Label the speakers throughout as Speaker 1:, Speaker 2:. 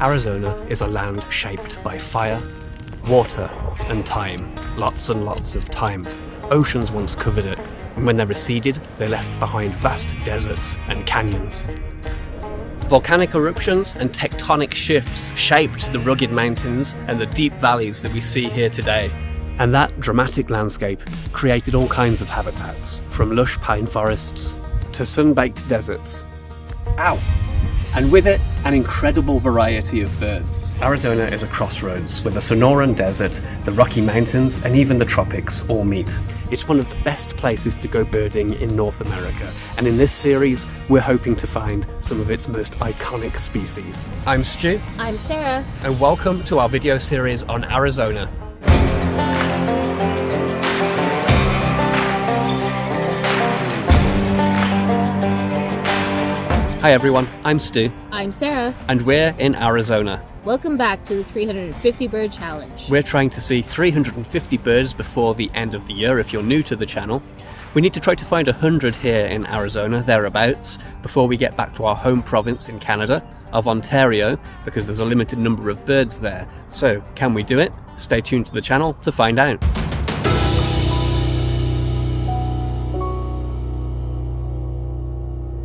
Speaker 1: Arizona is a land shaped by fire, water, and time. Lots and lots of time. Oceans once covered it, and when they receded, they left behind vast deserts and canyons. Volcanic eruptions and tectonic shifts shaped the rugged mountains and the deep valleys that we see here today. And that dramatic landscape created all kinds of habitats, from lush pine forests to sun-baked deserts. Ow! And with it, an incredible variety of birds. Arizona is a crossroads where the Sonoran Desert, the Rocky Mountains, and even the tropics all meet. It's one of the best places to go birding in North America, and in this series, we're hoping to find some of its most iconic species. I'm Stu.
Speaker 2: I'm Sarah.
Speaker 1: And welcome to our video series on Arizona. Hi everyone, I'm Stu.
Speaker 2: I'm Sarah.
Speaker 1: And we're in Arizona.
Speaker 2: Welcome back to the 350 Bird Challenge.
Speaker 1: We're trying to see 350 birds before the end of the year if you're new to the channel. We need to try to find 100 here in Arizona, thereabouts, before we get back to our home province in Canada, of Ontario, because there's a limited number of birds there. So, can we do it? Stay tuned to the channel to find out.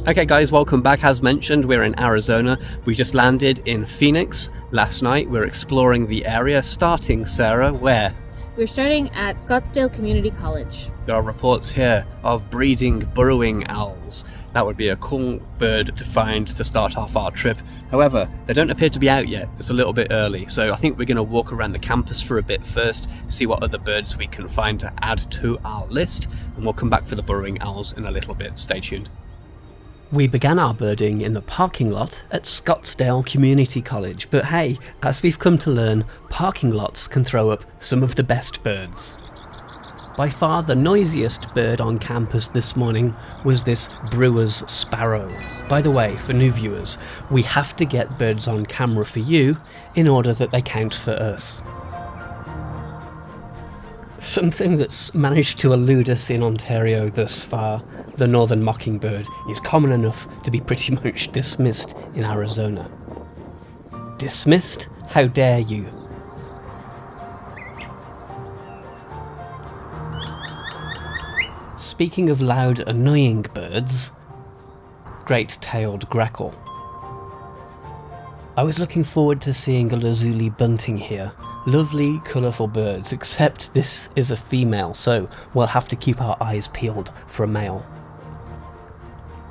Speaker 1: Okay guys, welcome back. As mentioned, we're in Arizona. We just landed in Phoenix last night. We're exploring the area, starting, Sarah, where?
Speaker 2: We're starting at Scottsdale Community College.
Speaker 1: There are reports here of breeding burrowing owls. That would be a cool bird to find to start off our trip. However, they don't appear to be out yet. It's a little bit early, so I think we're going to walk around the campus for a bit first, see what other birds we can find to add to our list, and we'll come back for the burrowing owls in a little bit. Stay tuned. We began our birding in the parking lot at Scottsdale Community College, but hey, as we've come to learn, parking lots can throw up some of the best birds. By far the noisiest bird on campus this morning was this brewer's sparrow. By the way, for new viewers, we have to get birds on camera for you in order that they count for us. Something that's managed to elude us in Ontario thus far, the northern mockingbird, is common enough to be pretty much dismissed in Arizona. Dismissed? How dare you? Speaking of loud, annoying birds, great-tailed grackle. I was looking forward to seeing a lazuli bunting here. Lovely, colourful birds, except this is a female, so we'll have to keep our eyes peeled for a male.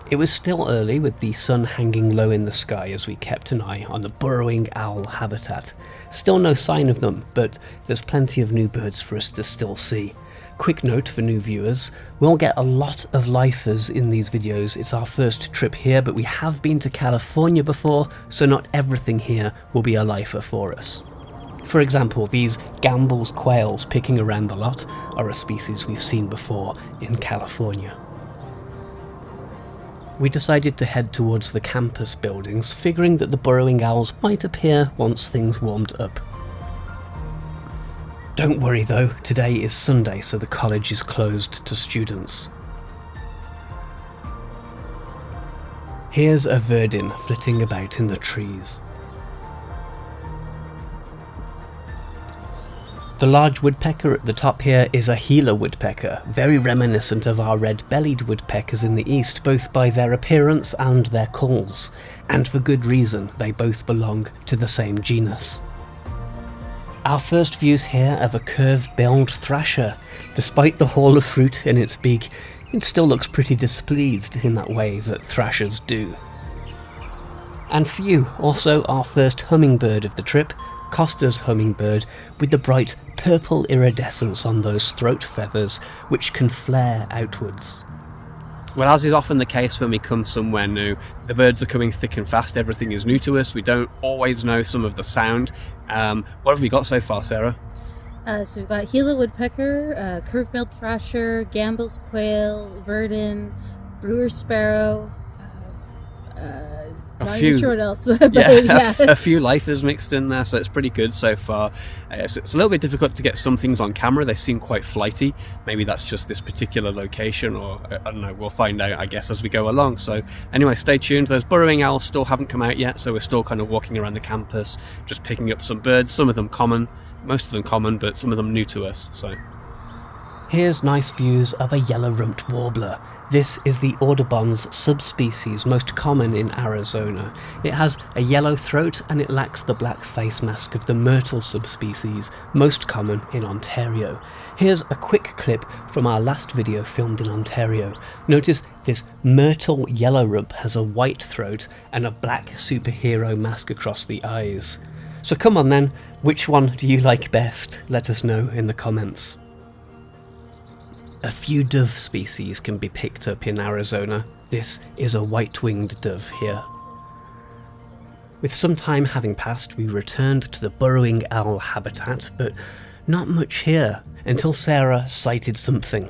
Speaker 1: It was still early with the sun hanging low in the sky as we kept an eye on the burrowing owl habitat. Still no sign of them, but there's plenty of new birds for us to still see. Quick note for new viewers, we'll get a lot of lifers in these videos. It's our first trip here, but we have been to California before, so not everything here will be a lifer for us. For example, these Gambel's quails picking around the lot are a species we've seen before in California. We decided to head towards the campus buildings, figuring that the burrowing owls might appear once things warmed up. Don't worry though, today is Sunday, so the college is closed to students. Here's a verdin flitting about in the trees. The large woodpecker at the top here is a Gila woodpecker, very reminiscent of our red-bellied woodpeckers in the east, both by their appearance and their calls, and for good reason, they both belong to the same genus. Our first views here of a curved-billed thrasher. Despite the haul of fruit in its beak, it still looks pretty displeased in that way that thrashers do. And for you, also our first hummingbird of the trip, Costa's hummingbird, with the bright purple iridescence on those throat feathers, which can flare outwards. Well, as is often the case when we come somewhere new, the birds are coming thick and fast, everything is new to us, we don't always know some of the sound. What have we got so far, Sarah?
Speaker 2: So we've got Gila woodpecker, curve-billed thrasher, Gambel's quail, verdin, brewer's sparrow,
Speaker 1: A
Speaker 2: not even sure what else, but
Speaker 1: yeah. A few lifers mixed in there, so it's pretty good so far. It's a little bit difficult to get some things on camera. They seem quite flighty. Maybe that's just this particular location, or I don't know, we'll find out I guess as we go along. So anyway, stay tuned. Those burrowing owls still haven't come out yet, so we're still kind of walking around the campus, just picking up some birds, some of them common, most of them common, but some of them new to us. So here's nice views of a yellow-rumped warbler. This is the Audubon's subspecies most common in Arizona. It has a yellow throat and it lacks the black face mask of the myrtle subspecies, most common in Ontario. Here's a quick clip from our last video filmed in Ontario. Notice this myrtle yellow rump has a white throat and a black superhero mask across the eyes. So come on then, which one do you like best? Let us know in the comments. A few dove species can be picked up in Arizona. This is a white-winged dove here. With some time having passed, we returned to the burrowing owl habitat, but not much here, until Sarah sighted something.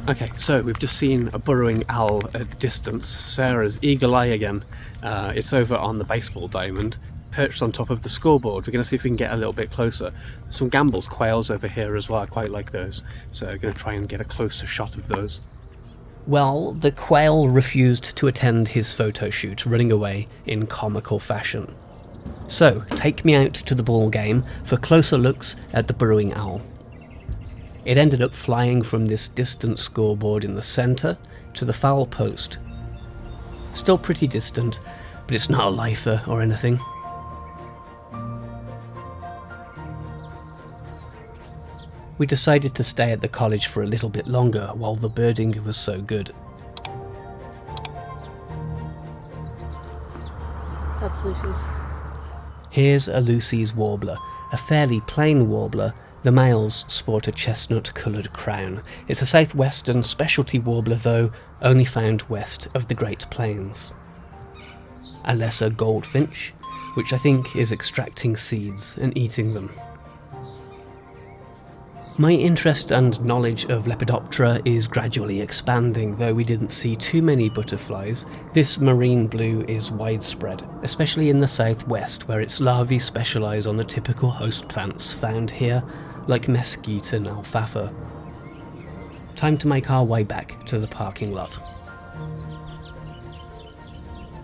Speaker 1: Okay, so we've just seen a burrowing owl at distance. Sarah's eagle eye again. It's over on the baseball diamond, perched on top of the scoreboard. We're going to see if we can get a little bit closer. There's some Gamble's quails over here as well. I quite like those, so we're going to try and get a closer shot of those. Well, the quail refused to attend his photo shoot, running away in comical fashion. So, take me out to the ball game for closer looks at the burrowing owl. It ended up flying from this distant scoreboard in the centre to the foul post. Still pretty distant, but it's not a lifer or anything. We decided to stay at the college for a little bit longer while the birding was so good.
Speaker 2: That's Lucy's.
Speaker 1: Here's a Lucy's warbler, a fairly plain warbler. The males sport a chestnut-coloured crown. It's a southwestern specialty warbler though, only found west of the Great Plains. A lesser goldfinch, which I think is extracting seeds and eating them. My interest and knowledge of Lepidoptera is gradually expanding, though we didn't see too many butterflies. This marine blue is widespread, especially in the southwest, where its larvae specialise on the typical host plants found here, like mesquite and alfalfa. Time to make our way back to the parking lot.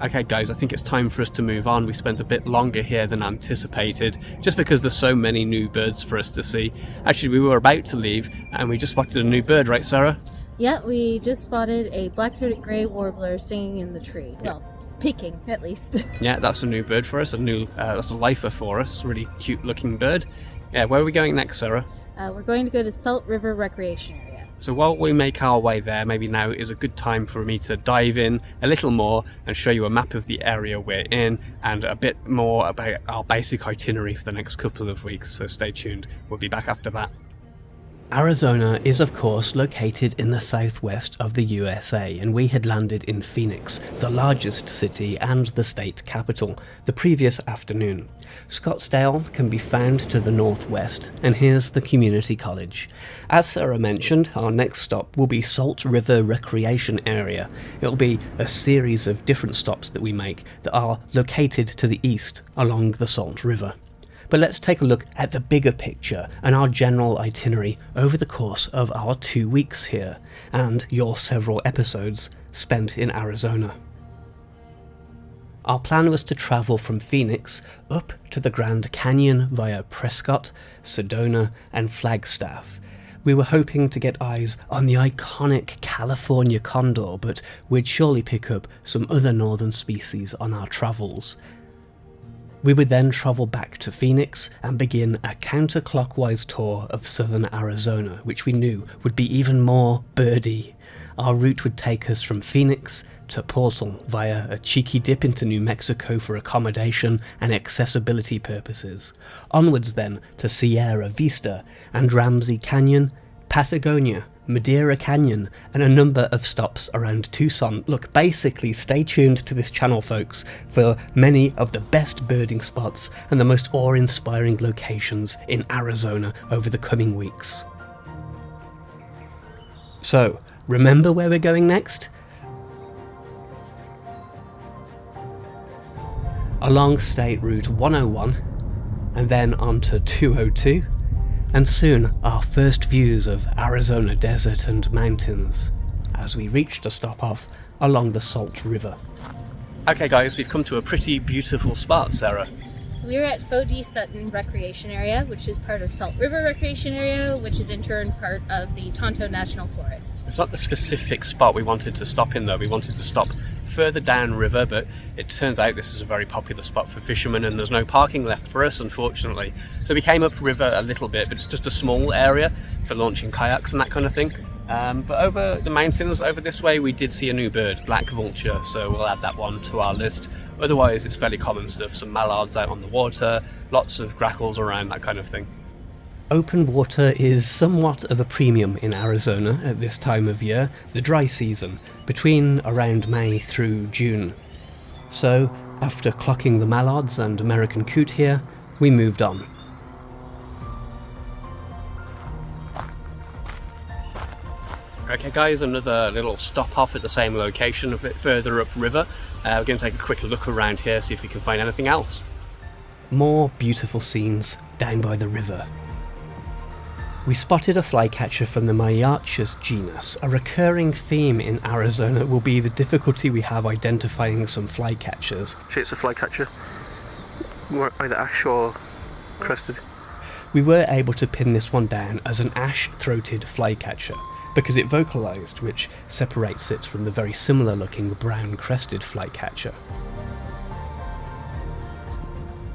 Speaker 1: Okay guys, I think it's time for us to move on. We spent a bit longer here than anticipated, just because there's so many new birds for us to see. Actually, we were about to leave and we just spotted a new bird, right Sarah?
Speaker 2: Yeah, we just spotted a black-throated grey warbler singing in the tree. Well, picking at least.
Speaker 1: Yeah, that's a new bird for us, that's a lifer for us, really cute looking bird. Yeah, where are we going next, Sarah?
Speaker 2: We're going to go to Salt River Recreation Area.
Speaker 1: So while we make our way there, maybe now is a good time for me to dive in a little more and show you a map of the area we're in and a bit more about our basic itinerary for the next couple of weeks, so stay tuned. We'll be back after that. Arizona is of course located in the southwest of the USA, and we had landed in Phoenix, the largest city and the state capital, the previous afternoon. Scottsdale can be found to the northwest, and here's the community college. As Sarah mentioned, our next stop will be Salt River Recreation Area. It'll be a series of different stops that we make that are located to the east along the Salt River. But let's take a look at the bigger picture and our general itinerary over the course of our 2 weeks here, and your several episodes spent in Arizona. Our plan was to travel from Phoenix up to the Grand Canyon via Prescott, Sedona, and Flagstaff. We were hoping to get eyes on the iconic California condor, but we'd surely pick up some other northern species on our travels. We would then travel back to Phoenix and begin a counterclockwise tour of southern Arizona, which we knew would be even more birdy. Our route would take us from Phoenix to Portal via a cheeky dip into New Mexico for accommodation and accessibility purposes. Onwards then to Sierra Vista and Ramsey Canyon, Patagonia, Madeira Canyon, and a number of stops around Tucson. Look, basically stay tuned to this channel folks for many of the best birding spots and the most awe-inspiring locations in Arizona over the coming weeks. So, remember where we're going next? along State Route 101, and then onto 202, and soon our first views of Arizona desert and mountains as we reached a stop off along the Salt River. Okay guys, we've come to a pretty beautiful spot, Sarah.
Speaker 2: So we are at Faux Sutton Recreation Area, which is part of Salt River Recreation Area, which is in turn part of the Tonto National Forest.
Speaker 1: It's not the specific spot we wanted to stop in though. We wanted to stop further downriver, but it turns out this is a very popular spot for fishermen and there's no parking left for us, unfortunately. So we came upriver a little bit, but it's just a small area for launching kayaks and that kind of thing. But over the mountains, over this way, we did see a new bird, black vulture, so we'll add that one to our list. Otherwise, it's fairly common stuff, some mallards out on the water, lots of grackles around, that kind of thing. Open water is somewhat of a premium in Arizona at this time of year, the dry season, between around May through June. So, after clocking the mallards and American coot here, we moved on. Okay guys, another little stop off at the same location a bit further upriver. We're going to take a quick look around here, see if we can find anything else. More beautiful scenes down by the river. We spotted a flycatcher from the Myarchus genus. A recurring theme in Arizona will be the difficulty we have identifying some flycatchers. It's a flycatcher, either ash or crested. We were able to pin this one down as an ash-throated flycatcher because it vocalised, which separates it from the very similar looking brown crested flycatcher.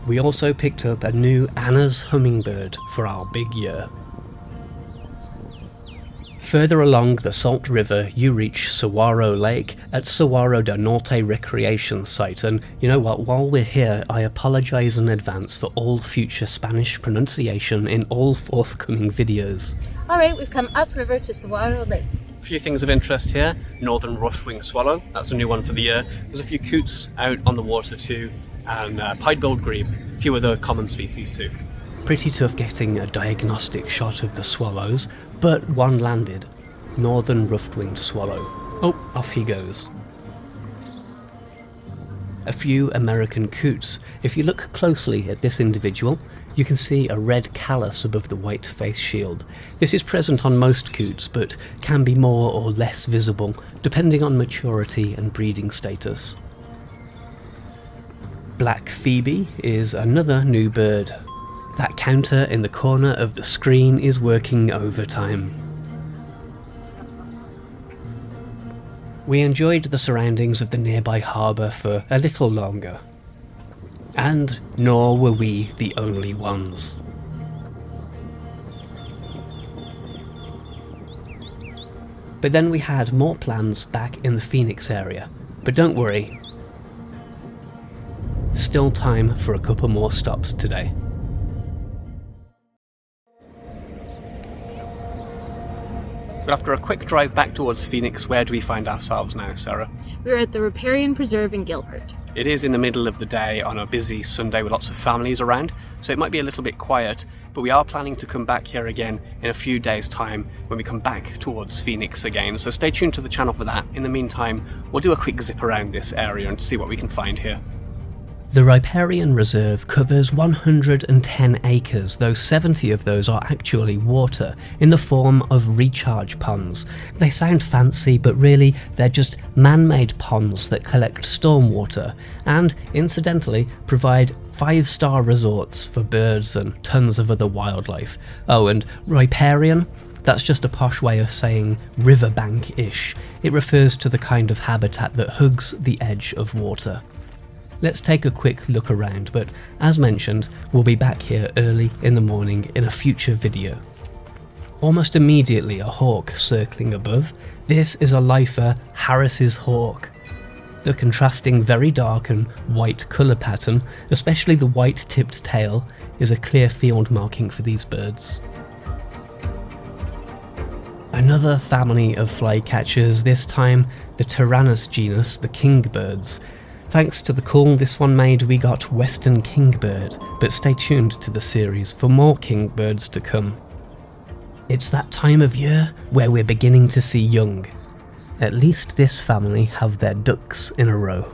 Speaker 1: We also picked up a new Anna's hummingbird for our big year. Further along the Salt River, you reach Saguaro Lake at Saguaro del Norte Recreation Site, and you know what, while we're here, I apologise in advance for all future Spanish pronunciation in all forthcoming videos.
Speaker 2: Alright, we've come upriver to Saguaro Lake.
Speaker 1: A few things of interest here. Northern rough-winged swallow, that's a new one for the year. There's a few coots out on the water too, and pied-billed grebe, a few other common species too. Pretty tough getting a diagnostic shot of the swallows, but one landed. Northern rough-winged swallow. Oh, off he goes. A few American coots. If you look closely at this individual, you can see a red callus above the white face shield. This is present on most coots, but can be more or less visible, depending on maturity and breeding status. Black Phoebe is another new bird. That counter in the corner of the screen is working overtime. We enjoyed the surroundings of the nearby harbour for a little longer. And nor were we the only ones. But then we had more plans back in the Phoenix area. But don't worry, still time for a couple more stops today. But after a quick drive back towards Phoenix, where do we find ourselves now, Sarah?
Speaker 2: We're at the Riparian Preserve in Gilbert.
Speaker 1: It is in the middle of the day on a busy Sunday with lots of families around, so it might be a little bit quiet, but we are planning to come back here again in a few days' time when we come back towards Phoenix again, so stay tuned to the channel for that. In the meantime, we'll do a quick zip around this area and see what we can find here. The Riparian Reserve covers 110 acres, though 70 of those are actually water, in the form of recharge ponds. They sound fancy, but really they're just man-made ponds that collect stormwater, and, incidentally, provide 5-star resorts for birds and tons of other wildlife. Oh, and riparian? That's just a posh way of saying riverbank-ish. It refers to the kind of habitat that hugs the edge of water. Let's take a quick look around, but as mentioned, we'll be back here early in the morning in a future video. Almost immediately a hawk circling above. This is a lifer, Harris's hawk. The contrasting very dark and white colour pattern, especially the white tipped tail, is a clear field marking for these birds. Another family of flycatchers, this time the Tyrannus genus, the kingbirds. Thanks to the call this one made, we got Western kingbird, but stay tuned to the series for more kingbirds to come. It's that time of year where we're beginning to see young. At least this family have their ducks in a row.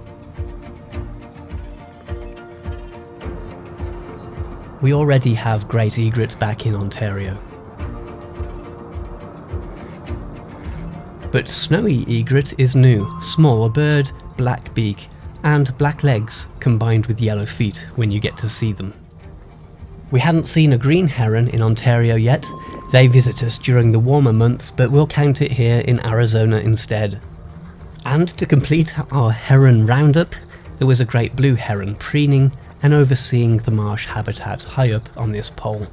Speaker 1: We already have great egret back in Ontario. But snowy egret is new, smaller bird, black beak, and black legs combined with yellow feet when you get to see them. We hadn't seen a green heron in Ontario yet. They visit us during the warmer months, but we'll count it here in Arizona instead. And to complete our heron roundup, there was a great blue heron preening and overseeing the marsh habitat high up on this pole.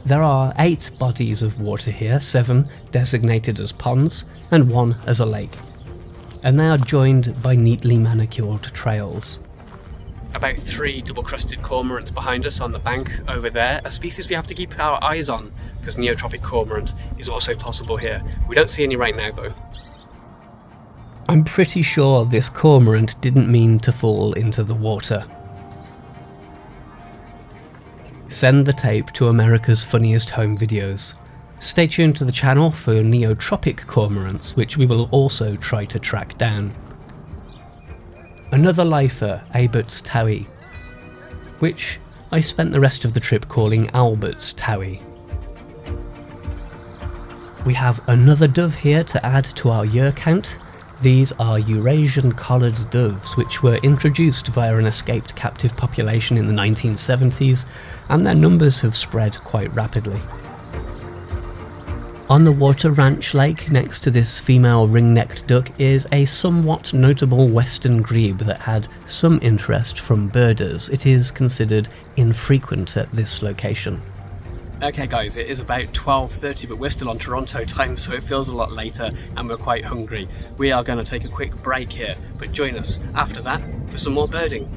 Speaker 1: There are 8 bodies of water here, 7 designated as ponds and 1 as a lake, and they are joined by neatly manicured trails. About 3 double-crested cormorants behind us on the bank over there, a species we have to keep our eyes on because neotropic cormorant is also possible here. We don't see any right now though. I'm pretty sure this cormorant didn't mean to fall into the water. Send the tape to America's Funniest Home Videos. Stay tuned to the channel for neotropic cormorants, which we will also try to track down. Another lifer, Albert's Towie, which I spent the rest of the trip calling Albert's Towie. We have another dove here to add to our year count. These are Eurasian collared doves, which were introduced via an escaped captive population in the 1970s, and their numbers have spread quite rapidly. On the Water Ranch Lake next to this female ring-necked duck is a somewhat notable western grebe that had some interest from birders. It is considered infrequent at this location. Okay guys, it is about 12:30, but we're still on Toronto time, so it feels a lot later and we're quite hungry. We are going to take a quick break here, but join us after that for some more birding.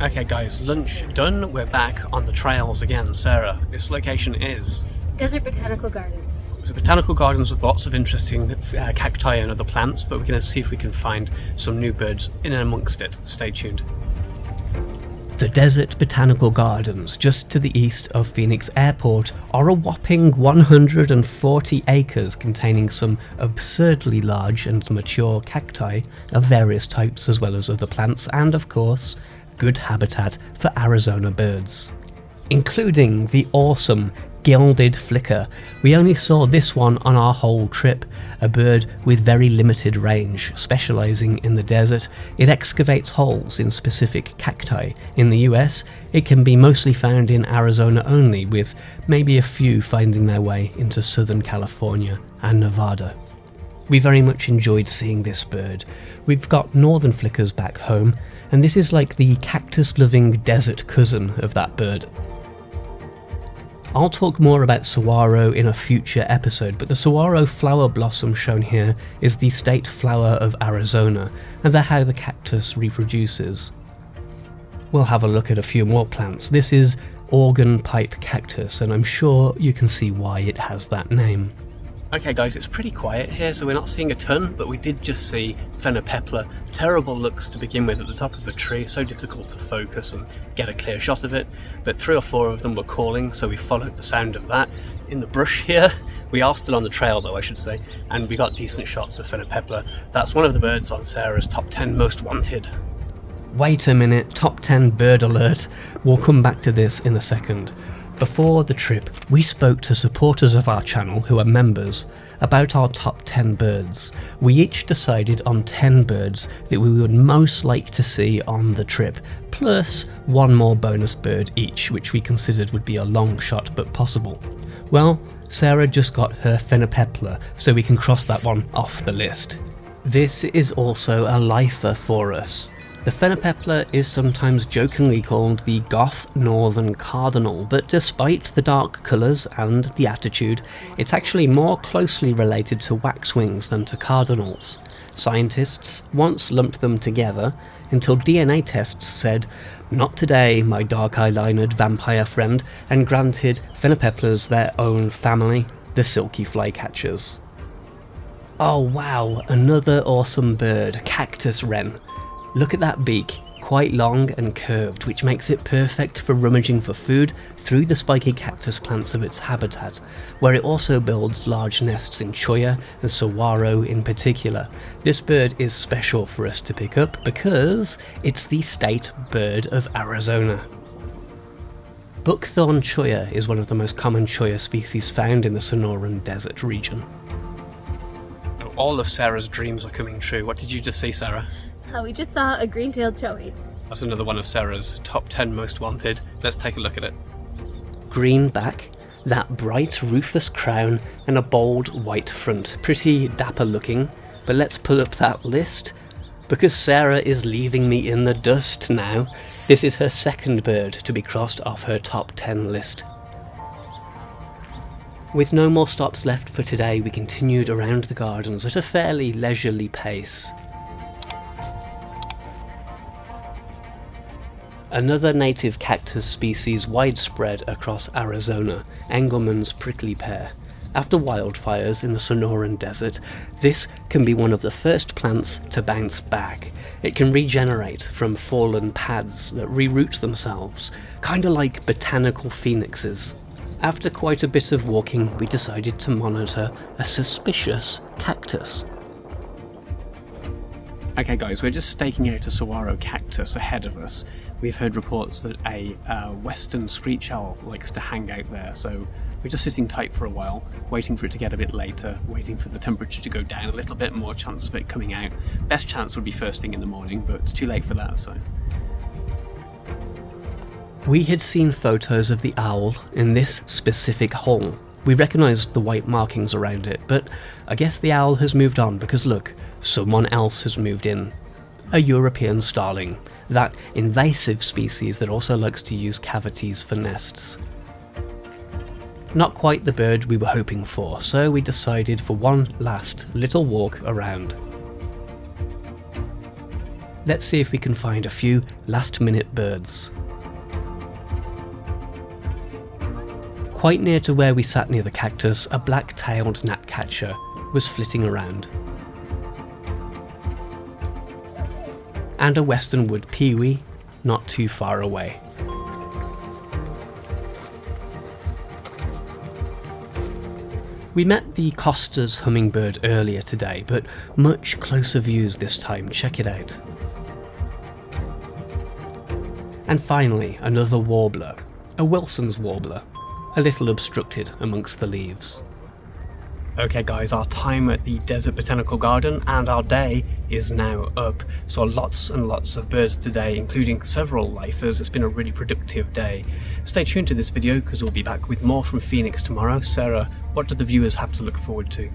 Speaker 1: Okay guys, lunch done, we're back on the trails again. Sarah, this location is?
Speaker 2: Desert Botanical Gardens.
Speaker 1: So botanical gardens with lots of interesting cacti and other plants, but we're going to see if we can find some new birds in and amongst it. Stay tuned. The Desert Botanical Gardens, just to the east of Phoenix Airport, are a whopping 140 acres containing some absurdly large and mature cacti of various types as well as other plants, and of course, good habitat for Arizona birds. Including the awesome gilded flicker. We only saw this one on our whole trip, a bird with very limited range, specialising in the desert. It excavates holes in specific cacti. In the US, it can be mostly found in Arizona only, with maybe a few finding their way into Southern California and Nevada. We very much enjoyed seeing this bird. We've got northern flickers back home, and this is like the cactus-loving desert cousin of that bird. I'll talk more about saguaro in a future episode, but the saguaro flower blossom shown here is the state flower of Arizona, and they're how the cactus reproduces. We'll have a look at a few more plants. This is organ pipe cactus, and I'm sure you can see why it has that name. Okay guys, it's pretty quiet here, so we're not seeing a ton, but we did just see phenopepla. Terrible looks to begin with at the top of a tree, so difficult to focus and get a clear shot of it, but 3 or 4 of them were calling, so we followed the sound of that. In the brush here, we are still on the trail though, I should say, and we got decent shots of phenopepla. That's one of the birds on Sarah's top 10 most wanted. Wait a minute, top 10 bird alert. We'll come back to this in a second. Before the trip, we spoke to supporters of our channel who are members about our top 10 birds. We each decided on 10 birds that we would most like to see on the trip, plus 1 more bonus bird each, which we considered would be a long shot but possible. Well, Sarah just got her phenopepla, so we can cross that one off the list. This is also a lifer for us. The phenopepla is sometimes jokingly called the Goth Northern Cardinal, but despite the dark colours and the attitude, it's actually more closely related to waxwings than to cardinals. Scientists once lumped them together until DNA tests said, "Not today, my dark eyelinered vampire friend," and granted phenopeplas their own family, the silky flycatchers. Oh wow, another awesome bird, cactus wren. Look at that beak, quite long and curved, which makes it perfect for rummaging for food through the spiky cactus plants of its habitat, where it also builds large nests in cholla and saguaro in particular. This bird is special for us to pick up because it's the state bird of Arizona. Buckthorn cholla is one of the most common cholla species found in the Sonoran Desert region. All of Sarah's dreams are coming true. What did you just see, Sarah?
Speaker 2: We just saw a green-tailed choey.
Speaker 1: That's another one of Sarah's top 10 most wanted. Let's take a look at it. Green back, that bright rufous crown, and a bold white front. Pretty dapper looking, but let's pull up that list, because Sarah is leaving me in the dust now. This is her second bird to be crossed off her top 10 list. With no more stops left for today, we continued around the gardens at a fairly leisurely pace. Another native cactus species widespread across Arizona, Engelmann's prickly pear. After wildfires in the Sonoran Desert, this can be one of the first plants to bounce back. It can regenerate from fallen pads that reroot themselves, kinda like botanical phoenixes. After quite a bit of walking, we decided to monitor a suspicious cactus. Okay guys, we're just staking out a saguaro cactus ahead of us. We've heard reports that a western screech owl likes to hang out there, so we're just sitting tight for a while, waiting for it to get a bit later, waiting for the temperature to go down a little bit, more chance of it coming out. Best chance would be first thing in the morning, but it's too late for that, so... We had seen photos of the owl in this specific hole. We recognised the white markings around it, but I guess the owl has moved on because look, someone else has moved in. A European starling, that invasive species that also likes to use cavities for nests. Not quite the bird we were hoping for, so we decided for one last little walk around. Let's see if we can find a few last-minute birds. Quite near to where we sat near the cactus, a black-tailed gnatcatcher was flitting around. And a western wood pewee not too far away. We met the Costa's hummingbird earlier today, but much closer views this time, check it out. And finally, another warbler, a Wilson's warbler, a little obstructed amongst the leaves. Okay guys, our time at the Desert Botanical Garden and our day is now up. Saw lots and lots of birds today, including several lifers. It's been a really productive day. Stay tuned to this video because we'll be back with more from Phoenix tomorrow. Sarah, what do the viewers have to look forward to?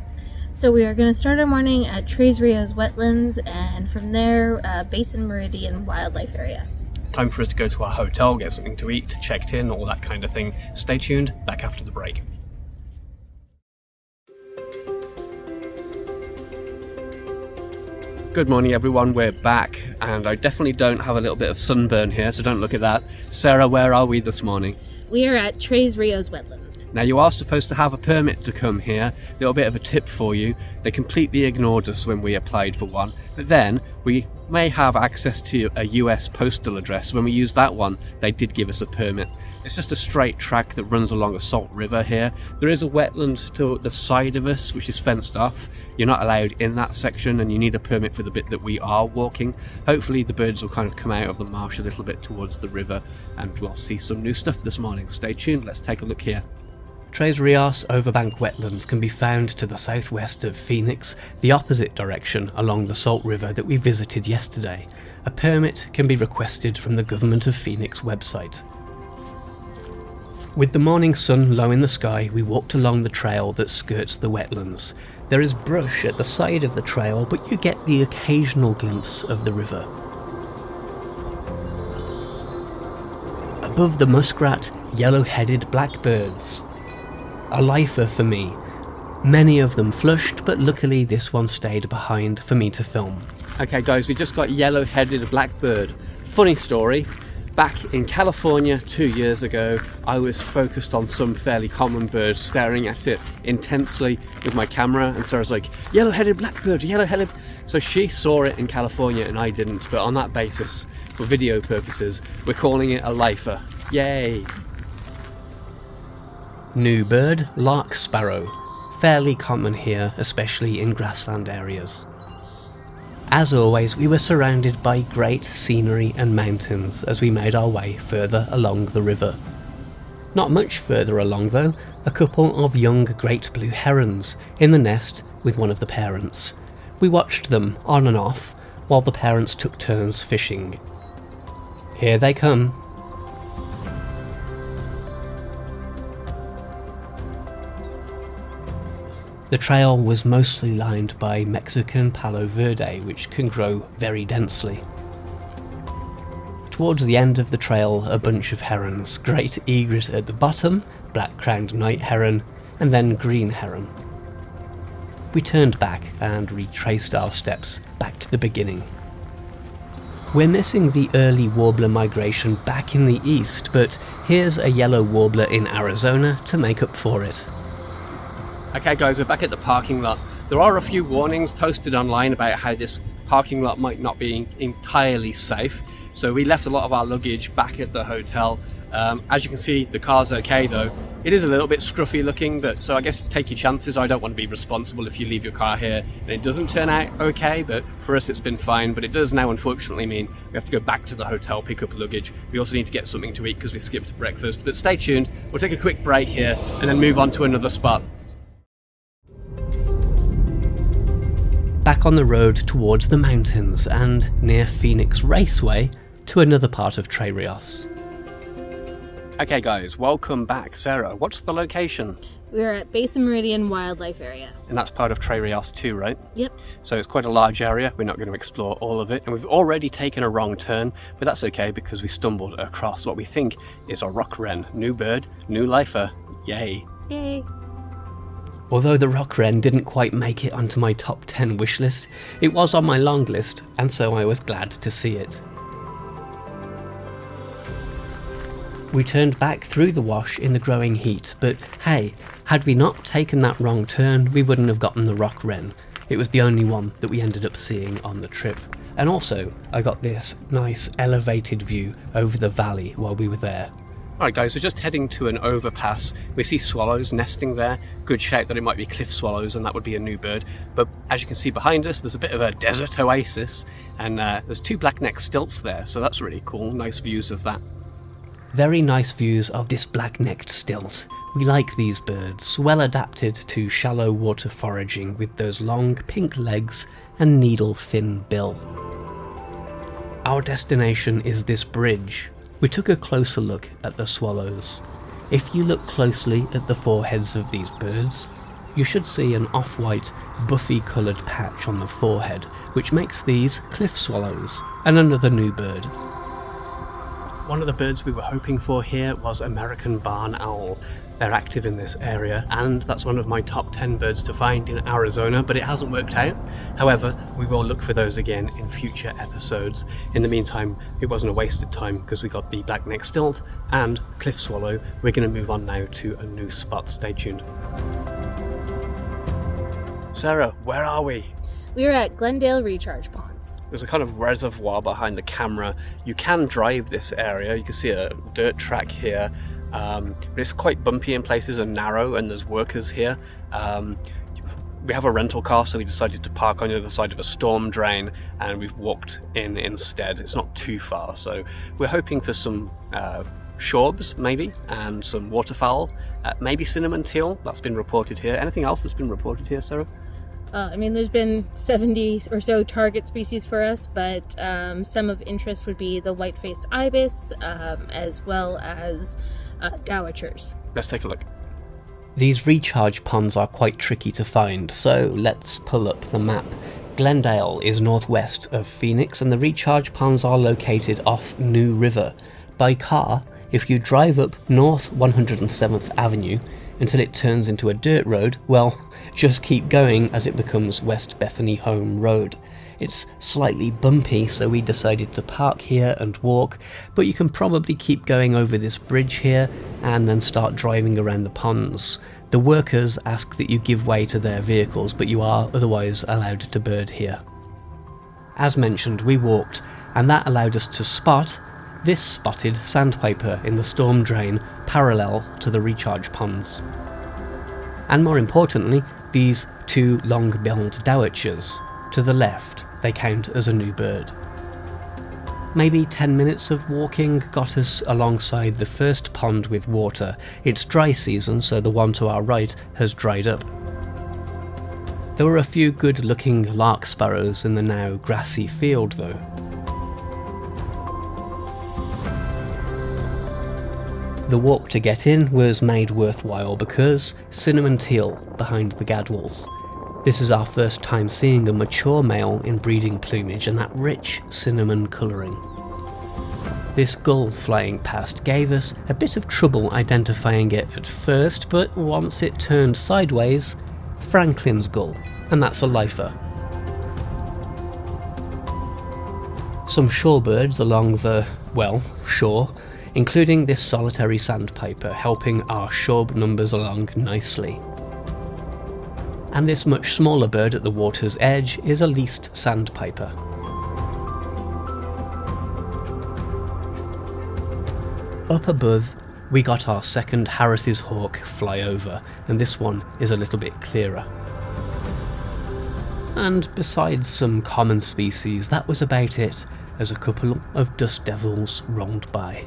Speaker 2: So we are going to start our morning at Treys Rio Wetlands, and from there, Basin Meridian wildlife area.
Speaker 1: Time for us to go to our hotel, get something to eat, checked in, all that kind of thing. Stay tuned, back after the break. Good morning everyone, we're back, and I definitely don't have a little bit of sunburn here, so don't look at that. Sarah, where are we this morning?
Speaker 2: We are at Treys Rio Wetlands.
Speaker 1: Now you are supposed to have a permit to come here. A little bit of a tip for you, they completely ignored us when we applied for one, but then we may have access to a US postal address. When we used that one, they did give us a permit. It's just a straight track that runs along a salt river here. There is a wetland to the side of us which is fenced off. You're not allowed in that section and you need a permit for the bit that we are walking. Hopefully the birds will kind of come out of the marsh a little bit towards the river and we'll see some new stuff this morning. Stay tuned, let's take a look here. Treys Rio Overbank Wetlands can be found to the southwest of Phoenix, the opposite direction along the Salt River that we visited yesterday. A permit can be requested from the Government of Phoenix website. With the morning sun low in the sky, we walked along the trail that skirts the wetlands. There is brush at the side of the trail, but you get the occasional glimpse of the river. Above the muskrat, yellow-headed blackbirds. A lifer for me. Many of them flushed, but luckily this one stayed behind for me to film. Okay guys, we just got yellow-headed blackbird. Funny story, back in California 2 years ago, I was focused on some fairly common bird, staring at it intensely with my camera, and Sarah's like, yellow-headed blackbird, yellow-headed. So she saw it in California and I didn't, but on that basis, for video purposes, we're calling it a lifer. Yay! New bird, lark sparrow. Fairly common here, especially in grassland areas. As always, we were surrounded by great scenery and mountains as we made our way further along the river. Not much further along though, a couple of young great blue herons in the nest with one of the parents. We watched them on and off while the parents took turns fishing. Here they come. The trail was mostly lined by Mexican Palo Verde, which can grow very densely. Towards the end of the trail, a bunch of herons, great egret at the bottom, black-crowned night heron, and then green heron. We turned back and retraced our steps back to the beginning. We're missing the early warbler migration back in the east, but here's a yellow warbler in Arizona to make up for it. Okay guys, we're back at the parking lot. There are a few warnings posted online about how this parking lot might not be entirely safe. So we left a lot of our luggage back at the hotel. As you can see, the car's okay though. It is a little bit scruffy looking, but so I guess take your chances. I don't want to be responsible if you leave your car here and it doesn't turn out okay, but for us it's been fine. But it does now unfortunately mean we have to go back to the hotel, pick up luggage. We also need to get something to eat because we skipped breakfast. But stay tuned, we'll take a quick break here and then move on to another spot. Back on the road towards the mountains and near Phoenix Raceway to another part of Treys Rio. Okay guys, welcome back. Sarah, what's the location?
Speaker 2: We're at Basin Meridian Wildlife Area.
Speaker 1: And that's part of Treys Rio too, right?
Speaker 2: Yep.
Speaker 1: So it's quite a large area, we're not going to explore all of it, and we've already taken a wrong turn, but that's okay because we stumbled across what we think is a rock wren. New bird, new lifer, yay.
Speaker 2: Yay.
Speaker 1: Although the rock wren didn't quite make it onto my top 10 wish list, it was on my long list, and so I was glad to see it. We turned back through the wash in the growing heat, but hey, had we not taken that wrong turn, we wouldn't have gotten the rock wren. It was the only one that we ended up seeing on the trip. And also, I got this nice elevated view over the valley while we were there. Alright guys, we're just heading to an overpass. We see swallows nesting there. Good shout that it might be cliff swallows and that would be a new bird. But as you can see behind us, there's a bit of a desert oasis and there's two black-necked stilts there, so that's really cool. Nice views of that. Very nice views of this black-necked stilt. We like these birds, well adapted to shallow water foraging with those long pink legs and needle-fin bill. Our destination is this bridge. We took a closer look at the swallows. If you look closely at the foreheads of these birds, you should see an off-white, buffy-coloured patch on the forehead, which makes these cliff swallows, and another new bird. One of the birds we were hoping for here was American barn owl. They're active in this area, and that's one of my top 10 birds to find in Arizona, but it hasn't worked out. However, we will look for those again in future episodes. In the meantime, it wasn't a wasted time because we got the black-necked stilt and cliff swallow. We're going to move on now to a new spot. Stay tuned. Sarah, where are we?
Speaker 2: We're at Glendale Recharge Ponds.
Speaker 1: There's a kind of reservoir behind the camera. You can drive this area. You can see a dirt track here. But it's quite bumpy in places and narrow, and there's workers here. We have a rental car, so we decided to park on the other side of a storm drain, and we've walked in instead. It's not too far, so we're hoping for some shorbs, maybe, and some waterfowl. Maybe cinnamon teal, that's been reported here. Anything else that's been reported here, Sarah?
Speaker 2: There's been 70 or so target species for us, but some of interest would be the white-faced ibis, as well as dowitchers.
Speaker 1: Let's take a look. These recharge ponds are quite tricky to find, so let's pull up the map. Glendale is northwest of Phoenix, and the recharge ponds are located off New River. By car, if you drive up North 107th Avenue until it turns into a dirt road, well, just keep going as it becomes West Bethany Home Road. It's slightly bumpy, so we decided to park here and walk, but you can probably keep going over this bridge here and then start driving around the ponds. The workers ask that you give way to their vehicles, but you are otherwise allowed to bird here. As mentioned, we walked, and that allowed us to spot this spotted sandpiper in the storm drain parallel to the recharge ponds. And more importantly, these two long-billed dowitchers to the left, they count as a new bird. Maybe 10 minutes of walking got us alongside the first pond with water. It's dry season, so the one to our right has dried up. There were a few good-looking lark sparrows in the now grassy field though. The walk to get in was made worthwhile because Cinnamon Teal behind the Gadwalls. This is our first time seeing a mature male in breeding plumage and that rich cinnamon colouring. This gull flying past gave us a bit of trouble identifying it at first, but once it turned sideways, Franklin's gull, and that's a lifer. Some shorebirds along the, shore, including this solitary sandpiper helping our shore numbers along nicely. And this much smaller bird at the water's edge is a least sandpiper. Up above, we got our second Harris's hawk fly over, and this one is a little bit clearer. And besides some common species, that was about it, as a couple of dust devils rolled by.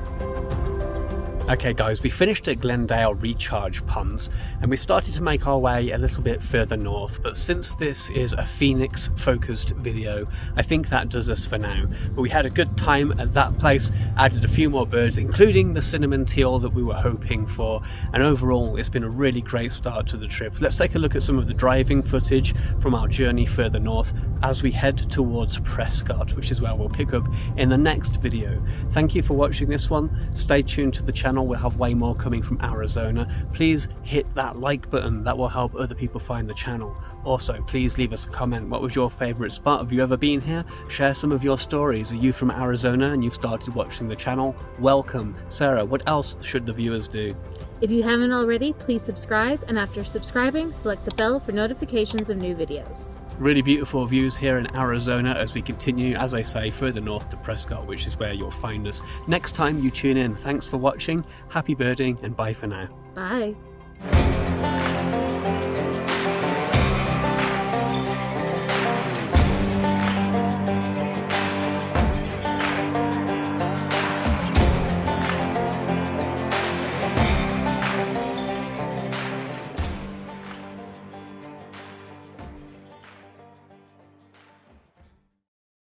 Speaker 1: Okay guys, we finished at Glendale Recharge Ponds and we started to make our way a little bit further north, but since this is a Phoenix focused video, I think that does us for now. But we had a good time at that place, added a few more birds, including the cinnamon teal that we were hoping for, and overall it's been a really great start to the trip. Let's take a look at some of the driving footage from our journey further north as we head towards Prescott, which is where we'll pick up in the next video. Thank you for watching this one. Stay tuned to the channel. We'll have way more coming from Arizona. Please hit that like button, that will help other people find the channel. Also, please leave us a comment. What was your favourite spot? Have you ever been here? Share some of your stories. Are you from Arizona and you've started watching the channel? Welcome. Sarah, what else should the viewers do?
Speaker 2: If you haven't already, please subscribe, and after subscribing, select the bell for notifications of new videos.
Speaker 1: Really beautiful views here in Arizona as we continue, as I say, further north to Prescott, which is where you'll find us next time you tune in. Thanks for watching, happy birding, and bye for now.
Speaker 2: Bye.